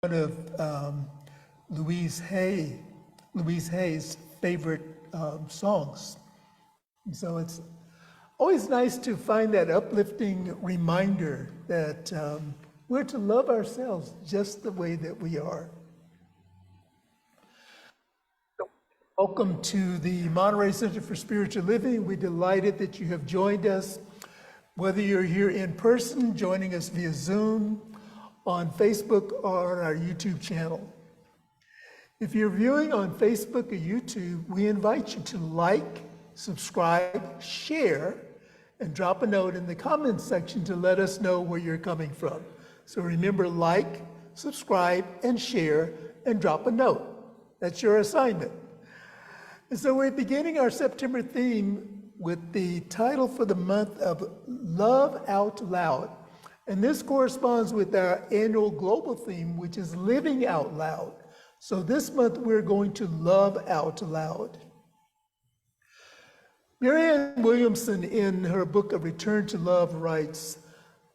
one of Louise Hay's favorite songs. And so it's always nice to find that uplifting reminder that we're to love ourselves just the way that we are. Welcome to the Monterey Center for Spiritual Living. We're delighted that you have joined us, whether you're here in person, joining us via Zoom, on Facebook, or on our YouTube channel. If you're viewing on Facebook or YouTube, we invite you to like, subscribe, share, and drop a note in the comments section to let us know where you're coming from. So remember, like, subscribe, and share, and drop a note. That's your assignment. And so we're beginning our September theme with the title for the month of Love Out Loud. And this corresponds with our annual global theme, which is Living Out Loud. So this month we're going to love out loud. Marianne Williamson, in her book A Return to Love, writes,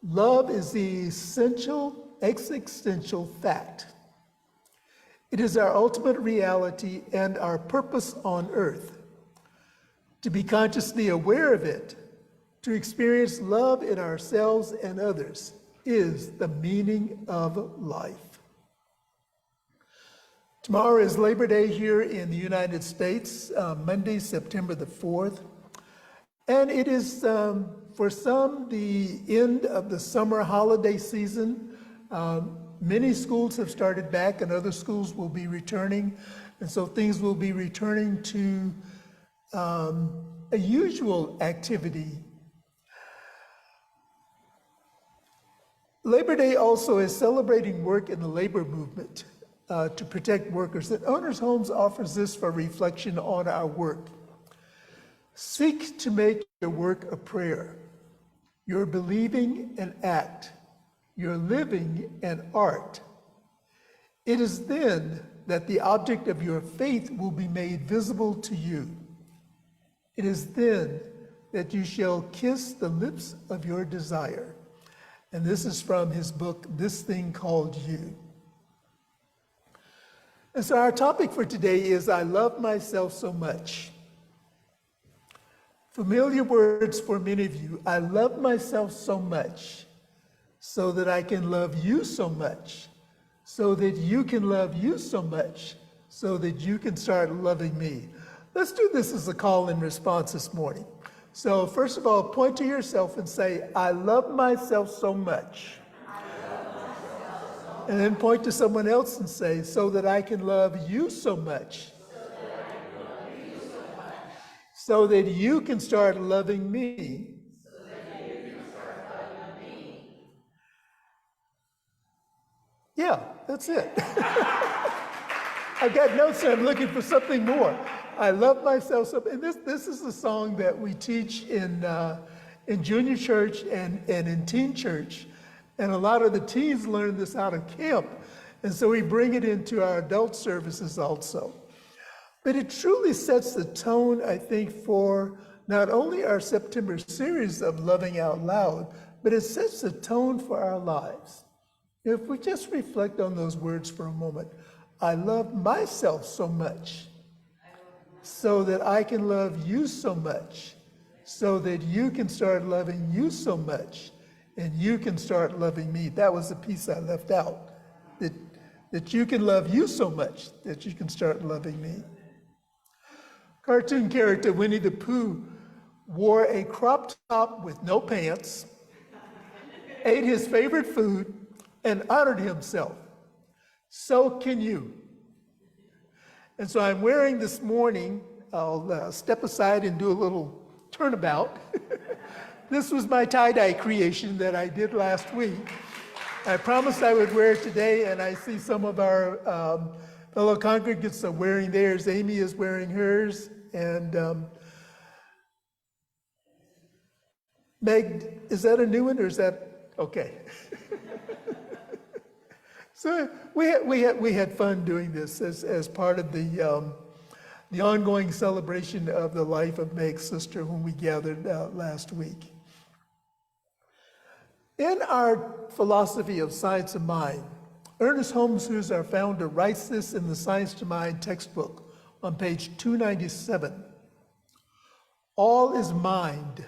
"Love is the essential, existential fact. It is our ultimate reality and our purpose on earth. To be consciously aware of it, to experience love in ourselves and others, is the meaning of life." Tomorrow is Labor Day here in the United States, Monday, September the 4th. And it is, for some, the end of the summer holiday season. Many schools have started back and other schools will be returning. And so things will be returning to a usual activity. Labor Day also is celebrating work in the labor movement to protect workers. And Owners Homes offers this for reflection on our work. Seek to make your work a prayer, your believing an act, your living an art. It is then that the object of your faith will be made visible to you. It is then that you shall kiss the lips of your desire. And this is from his book, This Thing Called You. And so our topic for today is I love myself so much. Familiar words for many of you. I love myself so much so that I can love you so much, so that you can love you so much, so that you can start loving me. Let's do this as a call and response this morning. So first of all, point to yourself and say, I love myself so much. And then point to someone else and say, so that I can love you so much. So that you can start loving me. Yeah, that's it. I've got notes and I'm looking for something more. I love myself so, and this is the song that we teach in junior church and in teen church. And a lot of the teens learn this out of camp. And so we bring it into our adult services also. But it truly sets the tone, I think, for not only our September series of Loving Out Loud, but it sets the tone for our lives. If we just reflect on those words for a moment, I love myself so much so that I can love you so much, so that you can start loving you so much, and you can start loving me. That was the piece I left out, that you can love you so much that you can start loving me. Cartoon character Winnie the Pooh wore a crop top with no pants, ate his favorite food, and honored himself. So can you. And so I'm wearing this morning, I'll step aside and do a little turnabout. This was my tie-dye creation that I did last week. I promised I would wear it today, and I see some of our fellow congregants are wearing theirs. Amy is wearing hers, and Meg, is that a new one or is that okay? So we had fun doing this as part of the ongoing celebration of the life of Meg's sister, whom we gathered last week. In our philosophy of science of mind, Ernest Holmes, who's our founder, writes this in the Science to Mind textbook on page 297. All is mind.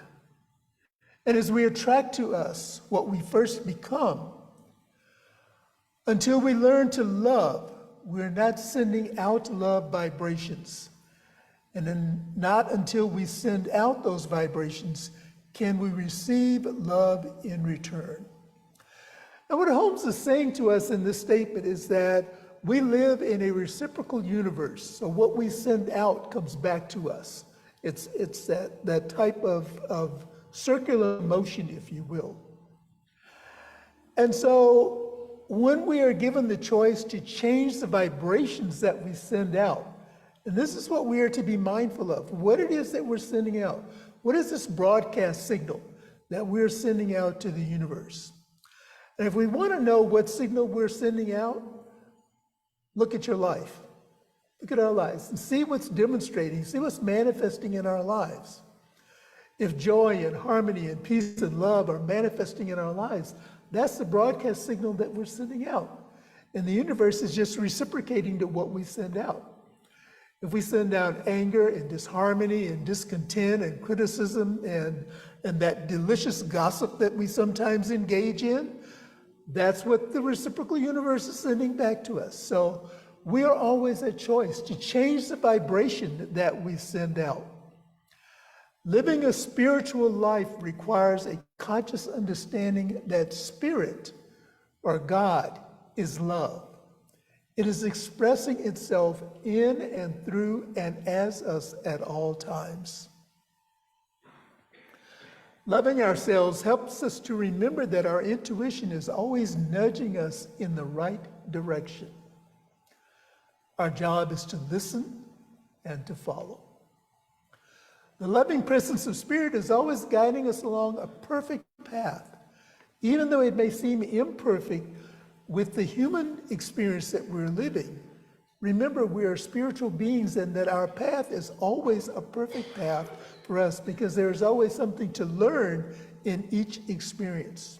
And as we attract to us what we first become, until we learn to love, we're not sending out love vibrations. And then not until we send out those vibrations can we receive love in return. And what Holmes is saying to us in this statement is that we live in a reciprocal universe. So what we send out comes back to us. It's that type of circular motion, if you will. And so when we are given the choice to change the vibrations that we send out, and this is what we are to be mindful of, what it is that we're sending out. What is this broadcast signal that we're sending out to the universe? And if we want to know what signal we're sending out, look at your life. Look at our lives and see what's demonstrating, see what's manifesting in our lives. If joy and harmony and peace and love are manifesting in our lives, that's the broadcast signal that we're sending out. And the universe is just reciprocating to what we send out. If we send out anger and disharmony and discontent and criticism and that delicious gossip that we sometimes engage in, that's what the reciprocal universe is sending back to us. So we are always at choice to change the vibration that we send out. Living a spiritual life requires a conscious understanding that spirit, or God, is love. It is expressing itself in and through and as us at all times. Loving ourselves helps us to remember that our intuition is always nudging us in the right direction. Our job is to listen and to follow. The loving presence of Spirit is always guiding us along a perfect path, even though it may seem imperfect with the human experience that we're living. Remember, we are spiritual beings and that our path is always a perfect path for us because there's always something to learn in each experience.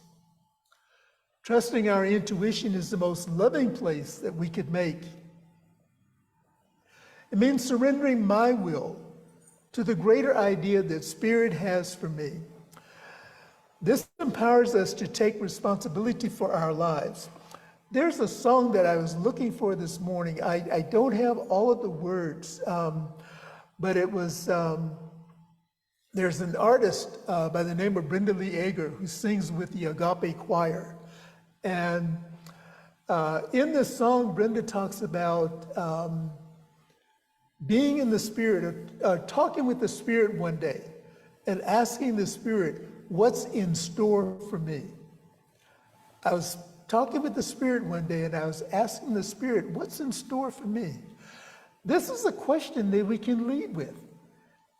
Trusting our intuition is the most loving place that we could make. It means surrendering my will to the greater idea that Spirit has for me. This empowers us to take responsibility for our lives. There's a song that I was looking for this morning. I don't have all of the words, but it was, there's an artist by the name of Brenda Lee Ager who sings with the Agape Choir. And in this song, Brenda talks about being in the Spirit, talking with the Spirit one day and asking the Spirit, what's in store for me? I was talking with the Spirit one day and I was asking the Spirit, what's in store for me? This is a question that we can lead with.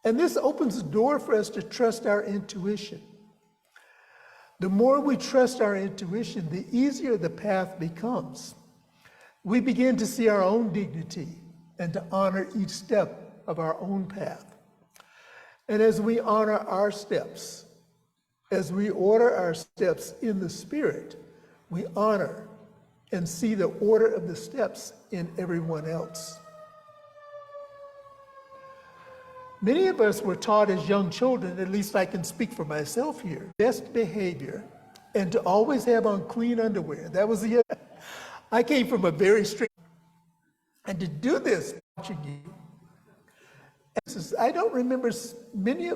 And this opens the door for us to trust our intuition. The more we trust our intuition, the easier the path becomes. We begin to see our own dignity and to honor each step of our own path. And as we honor our steps, as we order our steps in the Spirit, we honor and see the order of the steps in everyone else. Many of us were taught as young children, at least I can speak for myself here, best behavior and to always have on clean underwear. That was the, I came from a very strict, and to do this, watching you. I don't remember as many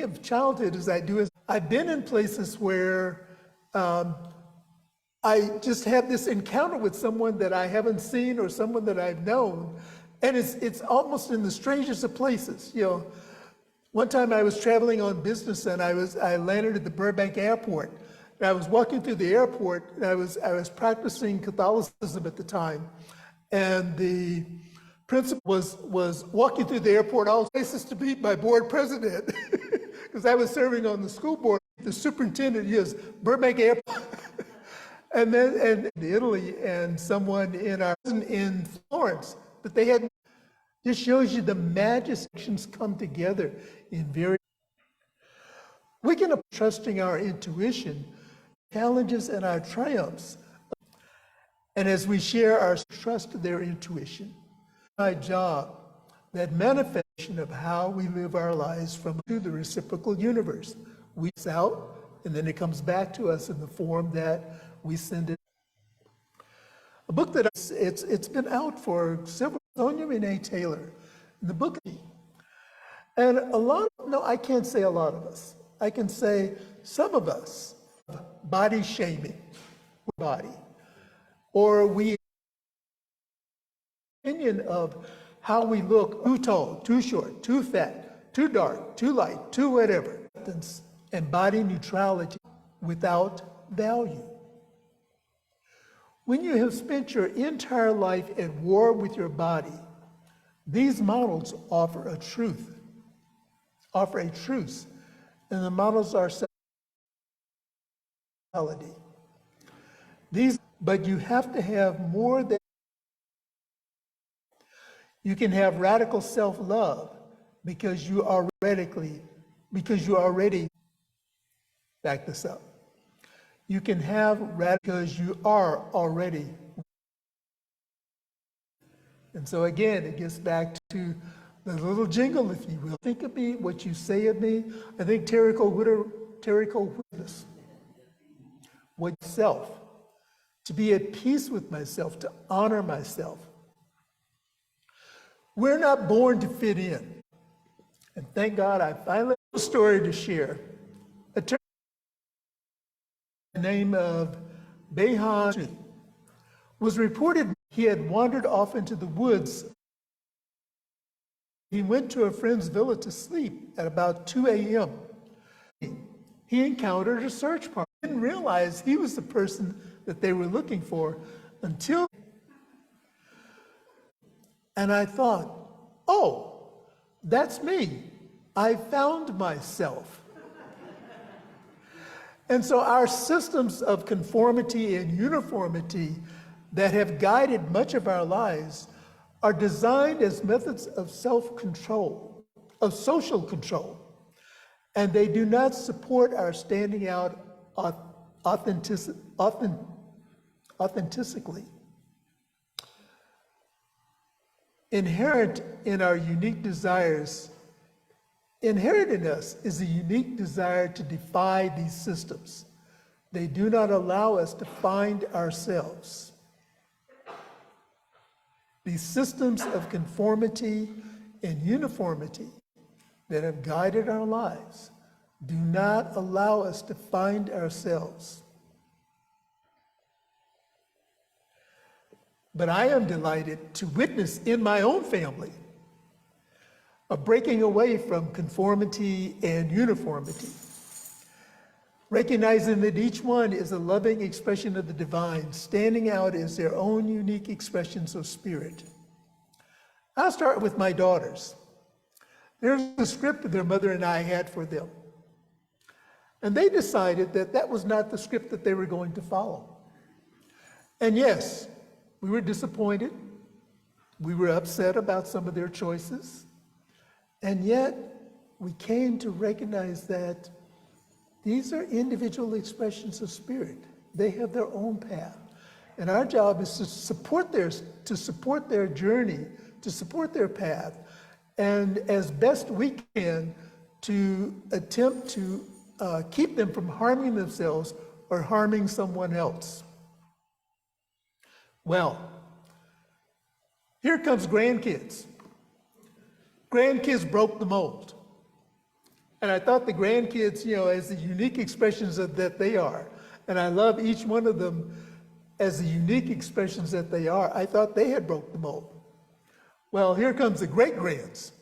of childhood as I do. I've been in places where I just have this encounter with someone that I haven't seen or someone that I've known, and it's almost in the strangest of places. You know, one time I was traveling on business and I landed at the Burbank airport. And I was walking through the airport and I was practicing Catholicism at the time, and the principal was walking through the airport, all places to meet my board president, because I was serving on the school board. The superintendent is Burbank Airport, and then Italy, and someone in Florence. But they had, this shows you the magicians come together in very. We can trusting our intuition, challenges and our triumphs. And as we share our trust their intuition, my job, that manifestation of how we live our lives from to the reciprocal universe. We it's out, and then it comes back to us in the form that we send it. A book that it's been out for several, Sonia Renee Taylor, the book. And no, I can't say a lot of us. I can say some of us, body shaming, body, or we opinion of how we look, too tall, too short, too fat, too dark, too light, too whatever, and body neutrality without value. When you have spent your entire life at war with your body, these models offer a truth, and the models are sexuality. But you have to have more than. You can have radical self-love because you already back this up. You can have radical because you are already. And so again, it gets back to the little jingle, if you will. Think of me, what you say of me. I think Terry Cole Witness. What self, to be at peace with myself, to honor myself. We're not born to fit in. And thank God I finally have a story to share. The name of Behan was reported he had wandered off into the woods. He went to a friend's villa to sleep at about 2 a.m. He encountered a search party. He didn't realize he was the person that they were looking for until. And I thought, oh, that's me. I found myself. And so our systems of conformity and uniformity that have guided much of our lives are designed as methods of self-control, of social control, and they do not support our standing out authentically. Inherent in our unique desires, inherent in us is a unique desire to defy these systems. They do not allow us to find ourselves. These systems of conformity and uniformity that have guided our lives do not allow us to find ourselves. But I am delighted to witness in my own family a breaking away from conformity and uniformity, recognizing that each one is a loving expression of the divine, standing out as their own unique expressions of spirit. I'll start with my daughters. There's a script that their mother and I had for them. And they decided that that was not the script that they were going to follow. And yes, we were disappointed. We were upset about some of their choices. And yet, we came to recognize that these are individual expressions of spirit. They have their own path. And our job is to support their journey, to support their path, and as best we can to attempt to keep them from harming themselves or harming someone else. Well, here comes grandkids. Grandkids broke the mold. And I thought the grandkids, as the unique expressions that they are, and I love each one of them as the unique expressions that they are, I thought they had broke the mold. Well, here comes the great-grands.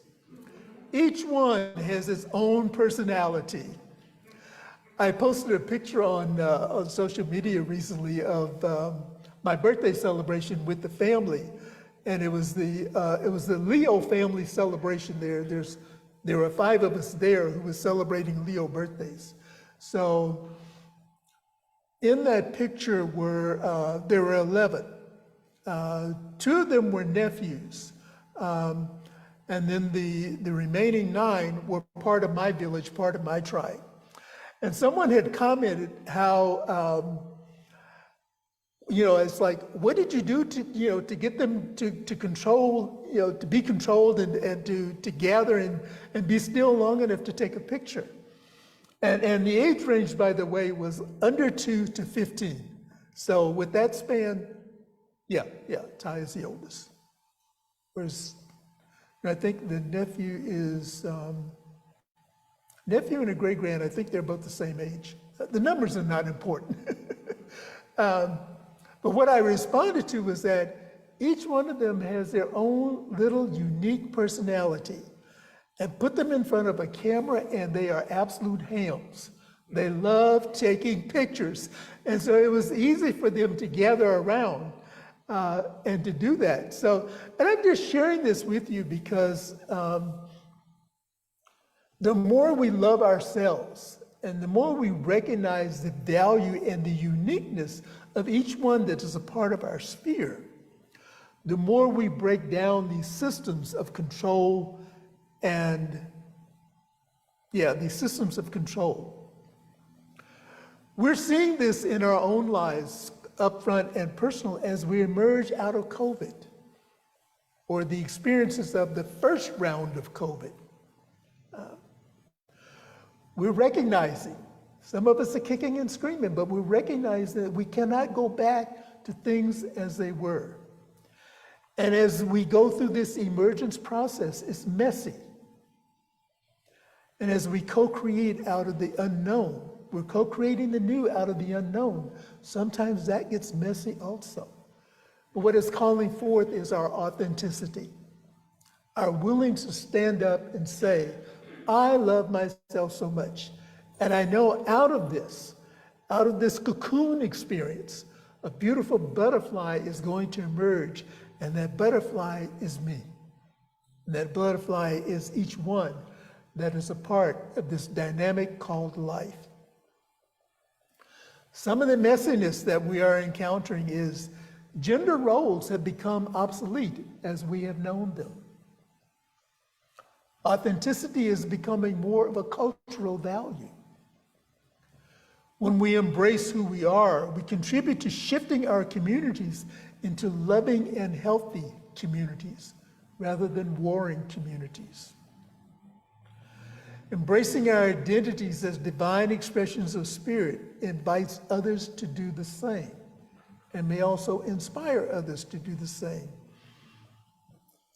Each one has its own personality. I posted a picture on social media recently of my birthday celebration with the family, and it was the Leo family celebration there. There were 5 of us there who were celebrating Leo birthdays. So in that picture there were 11. 2 of them were nephews, and then the remaining 9 were part of my village, part of my tribe. And someone had commented how It's like, what did you do to get them to control, to be controlled and to gather and be still long enough to take a picture? And the age range, by the way, was under 2 to 15. So with that span, yeah, Ty is the oldest. Whereas I think the nephew is, nephew and a great-grand, I think they're both the same age. The numbers are not important. But what I responded to was that each one of them has their own little unique personality. And put them in front of a camera and they are absolute hams. They love taking pictures. And so it was easy for them to gather around and to do that. So, and I'm just sharing this with you because the more we love ourselves and the more we recognize the value and the uniqueness of each one that is a part of our sphere, the more we break down these systems of control and, these systems of control. We're seeing this in our own lives, upfront and personal, as we emerge out of COVID, or the experiences of the first round of COVID. We're recognizing, some of us are kicking and screaming, but we recognize that we cannot go back to things as they were. And as we go through this emergence process, it's messy. And as we co-create out of the unknown, we're co-creating the new out of the unknown. Sometimes that gets messy also. But what it's calling forth is our authenticity, our willingness to stand up and say, I love myself so much. And I know out of this cocoon experience, a beautiful butterfly is going to emerge, and that butterfly is me. And that butterfly is each one that is a part of this dynamic called life. Some of the messiness that we are encountering is gender roles have become obsolete as we have known them. Authenticity is becoming more of a cultural value. When we embrace who we are, we contribute to shifting our communities into loving and healthy communities rather than warring communities. Embracing our identities as divine expressions of spirit invites others to do the same and may also inspire others to do the same.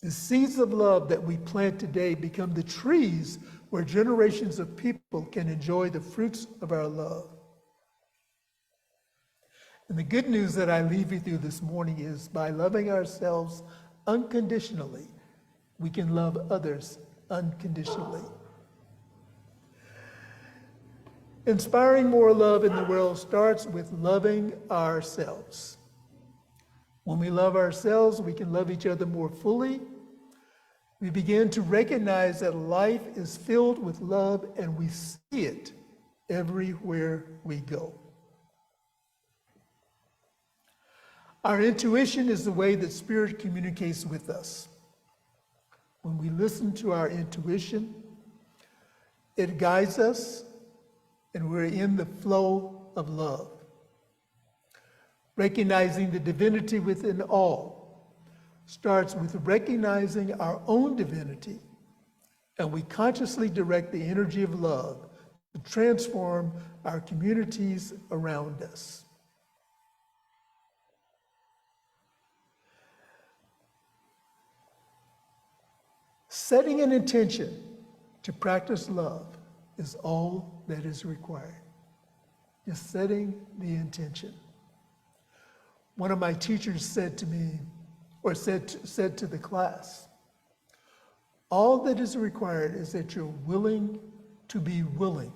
The seeds of love that we plant today become the trees where generations of people can enjoy the fruits of our love. And the good news that I leave with you this morning is by loving ourselves unconditionally, we can love others unconditionally. Inspiring more love in the world starts with loving ourselves. When we love ourselves, we can love each other more fully. We begin to recognize that life is filled with love and we see it everywhere we go. Our intuition is the way that spirit communicates with us. When we listen to our intuition, it guides us and we're in the flow of love. Recognizing the divinity within all starts with recognizing our own divinity, and we consciously direct the energy of love to transform our communities around us. Setting an intention to practice love is all that is required. Just setting the intention. One of my teachers said to me, or said to the class, all that is required is that you're willing to be willing.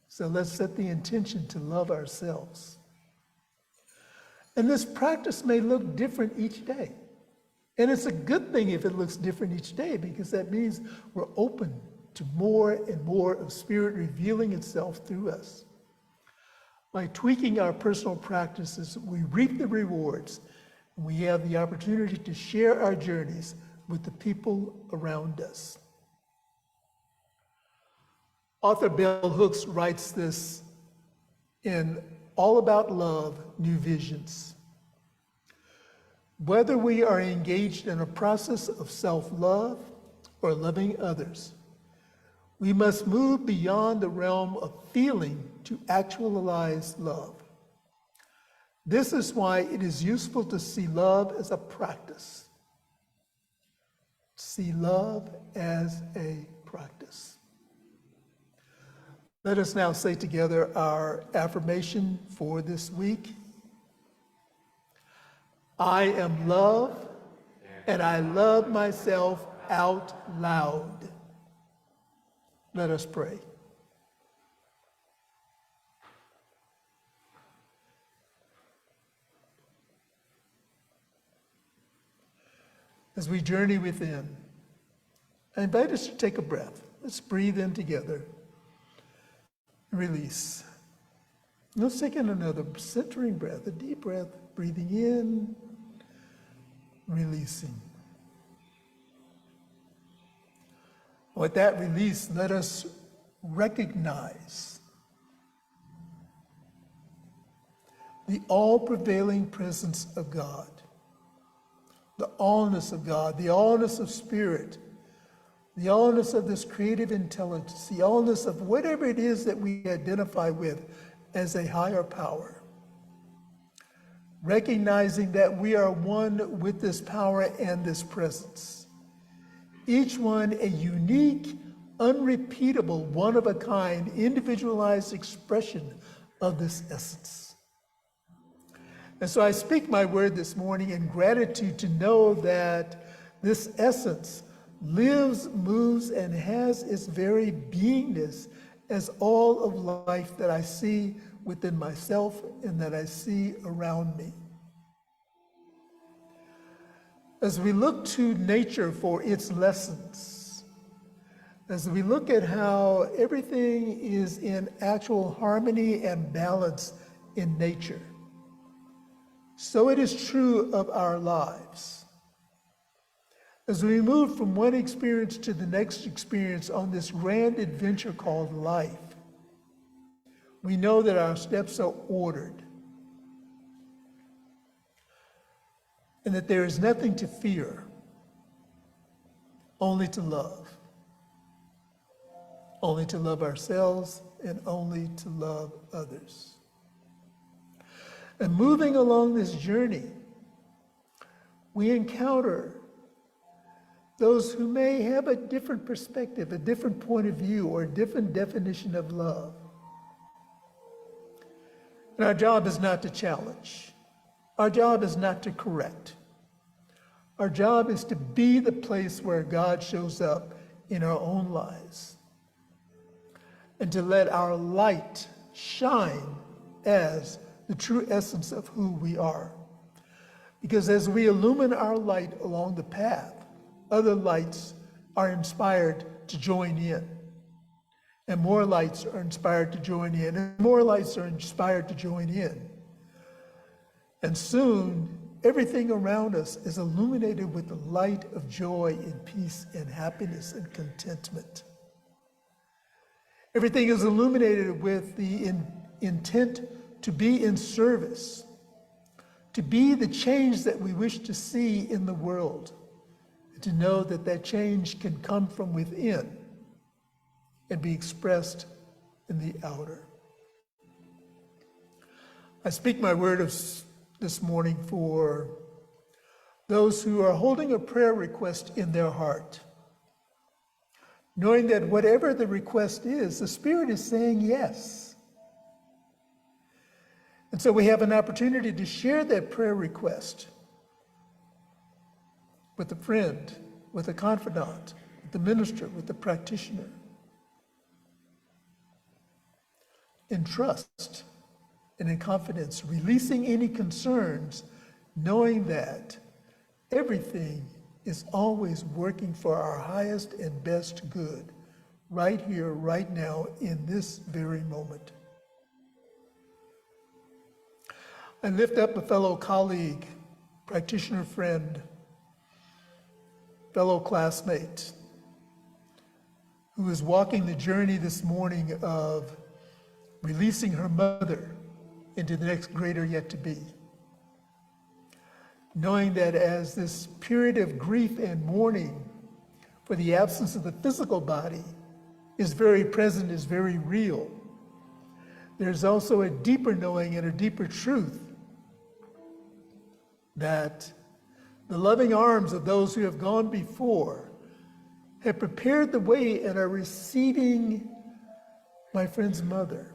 So let's set the intention to love ourselves. And this practice may look different each day. And it's a good thing if it looks different each day, because that means we're open to more and more of spirit revealing itself through us. By tweaking our personal practices, we reap the rewards, and we have the opportunity to share our journeys with the people around us. Author Bell Hooks writes this in All About Love, New Visions. Whether we are engaged in a process of self-love or loving others, we must move beyond the realm of feeling to actualize love. This is why it is useful to see love as a practice. See love as a practice. Let us now say together our affirmation for this week. I am love, and I love myself out loud. Let us pray. As we journey within, I invite us to take a breath. Let's breathe in together. Release. Let's take in another centering breath, a deep breath, breathing in, releasing. With that release, let us recognize the all-prevailing presence of God, the allness of God, the allness of spirit, the allness of this creative intelligence, the allness of whatever it is that we identify with as a higher power. Recognizing that we are one with this power and this presence. Each one a unique, unrepeatable, one-of-a-kind, individualized expression of this essence. And so I speak my word this morning in gratitude to know that this essence lives, moves, and has its very beingness as all of life that I see within myself and that I see around me. As we look to nature for its lessons, as we look at how everything is in actual harmony and balance in nature, so it is true of our lives. As we move from one experience to the next experience on this grand adventure called life, we know that our steps are ordered and that there is nothing to fear, only to love. Only to love ourselves and only to love others. And moving along this journey, we encounter those who may have a different perspective, a different point of view, or a different definition of love. And our job is not to challenge. Our job is not to correct. Our job is to be the place where God shows up in our own lives and to let our light shine as the true essence of who we are. Because as we illumine our light along the path, other lights are inspired to join in. And more lights are inspired to join in, and more lights are inspired to join in. And soon, everything around us is illuminated with the light of joy and peace and happiness and contentment. Everything is illuminated with the intent to be in service, to be the change that we wish to see in the world, and to know that that change can come from within and be expressed in the outer. I speak my word this morning for those who are holding a prayer request in their heart, knowing that whatever the request is, the Spirit is saying yes. And so we have an opportunity to share that prayer request with a friend, with a confidant, with the minister, with the practitioner, in trust and in confidence, releasing any concerns, knowing that everything is always working for our highest and best good, right here, right now, in this very moment. I lift up a fellow colleague, practitioner friend, fellow classmate, who is walking the journey this morning of releasing her mother into the next greater yet to be. Knowing that as this period of grief and mourning for the absence of the physical body is very present, is very real, there's also a deeper knowing and a deeper truth that the loving arms of those who have gone before have prepared the way and are receiving my friend's mother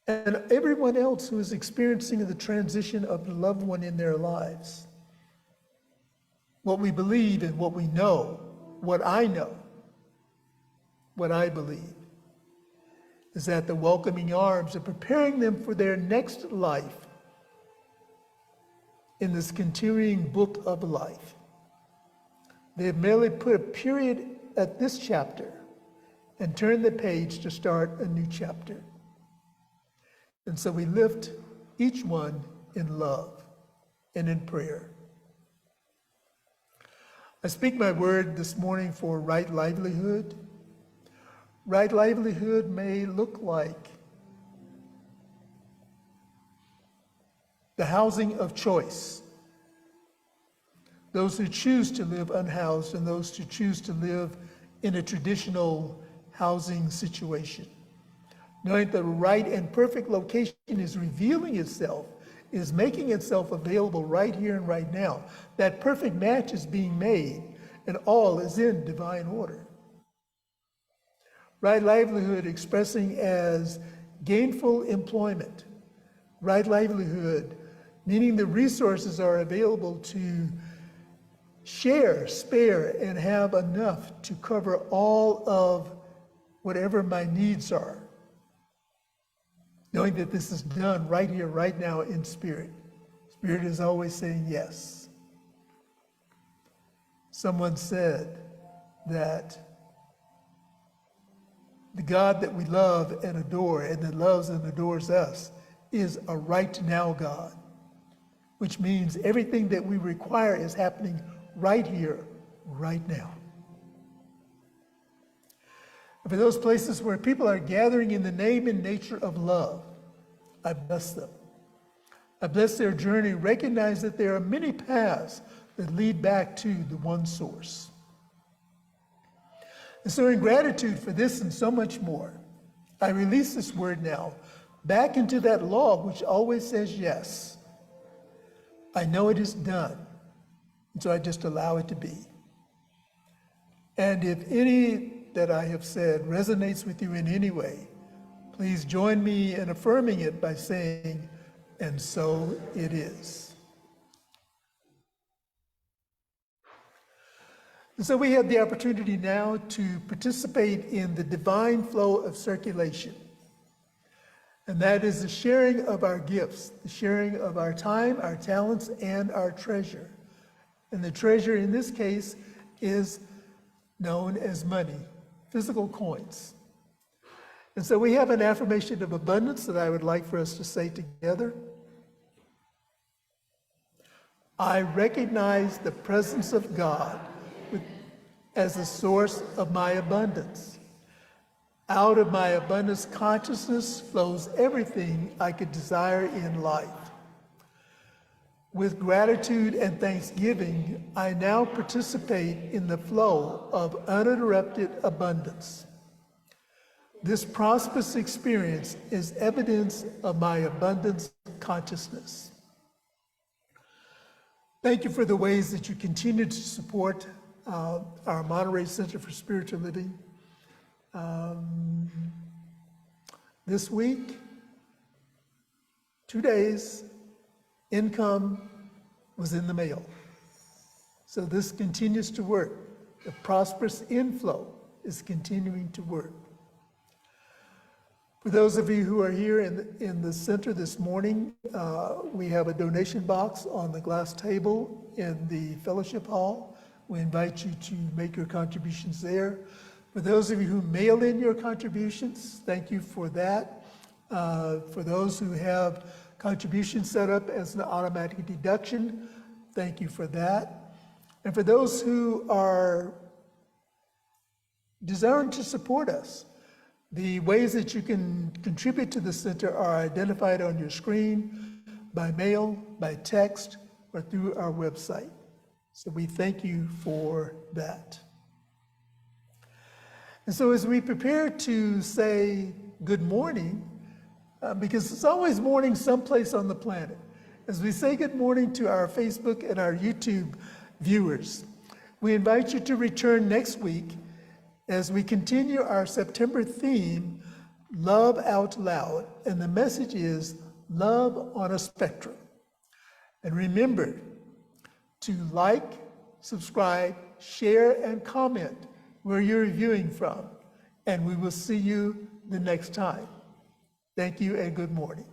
and everyone else who is experiencing the transition of the loved one in their lives. What we believe and what we know, what I know, what I believe, is that the welcoming arms are preparing them for their next life in this continuing book of life. They have merely put a period at this chapter and turned the page to start a new chapter. And so we lift each one in love and in prayer. I speak my word this morning for right livelihood. Right livelihood may look like the housing of choice. Those who choose to live unhoused and those who choose to live in a traditional housing situation. Knowing that the right and perfect location is revealing itself, is making itself available right here and right now. That perfect match is being made and all is in divine order. Right livelihood expressing as gainful employment. Right livelihood meaning the resources are available to share, spare, and have enough to cover all of whatever my needs are. Knowing that this is done right here, right now in spirit. Spirit is always saying yes. Someone said that the God that we love and adore and that loves and adores us is a right now God, which means everything that we require is happening right here, right now. And for those places where people are gathering in the name and nature of love, I bless them. I bless their journey, recognize that there are many paths that lead back to the one source. And so in gratitude for this and so much more, I release this word now back into that law which always says yes. I know it is done, and so I just allow it to be. And if any that I have said resonates with you in any way, please join me in affirming it by saying, and so it is. And so we have the opportunity now to participate in the divine flow of circulation. And that is the sharing of our gifts, the sharing of our time, our talents, and our treasure. And the treasure in this case is known as money, physical coins. And so we have an affirmation of abundance that I would like for us to say together. I recognize the presence of God as the source of my abundance. Out of my abundance consciousness flows everything I could desire in life. With gratitude and thanksgiving, I now participate in the flow of uninterrupted abundance. This prosperous experience is evidence of my abundance consciousness. Thank you for the ways that you continue to support our Monterey Center for Spiritual Living. This week, 2 days, income was in the mail. So this continues to work. The prosperous inflow is continuing to work. For those of you who are here in the center this morning, we have a donation box on the glass table in the fellowship hall. We invite you to make your contributions there. For those of you who mail in your contributions, thank you for that. For those who have contributions set up as an automatic deduction, thank you for that. And for those who are desiring to support us, The ways that you can contribute to the center are identified on your screen by mail, by text, or through our website. So we thank you for that. And so as we prepare to say good morning, because it's always morning someplace on the planet, as we say good morning to our Facebook and our YouTube viewers, we invite you to return next week as we continue our September theme, Love Out Loud. And the message is Love on a Spectrum. And remember to like, subscribe, share, and comment where you're viewing from. And we will see you the next time. Thank you and good morning.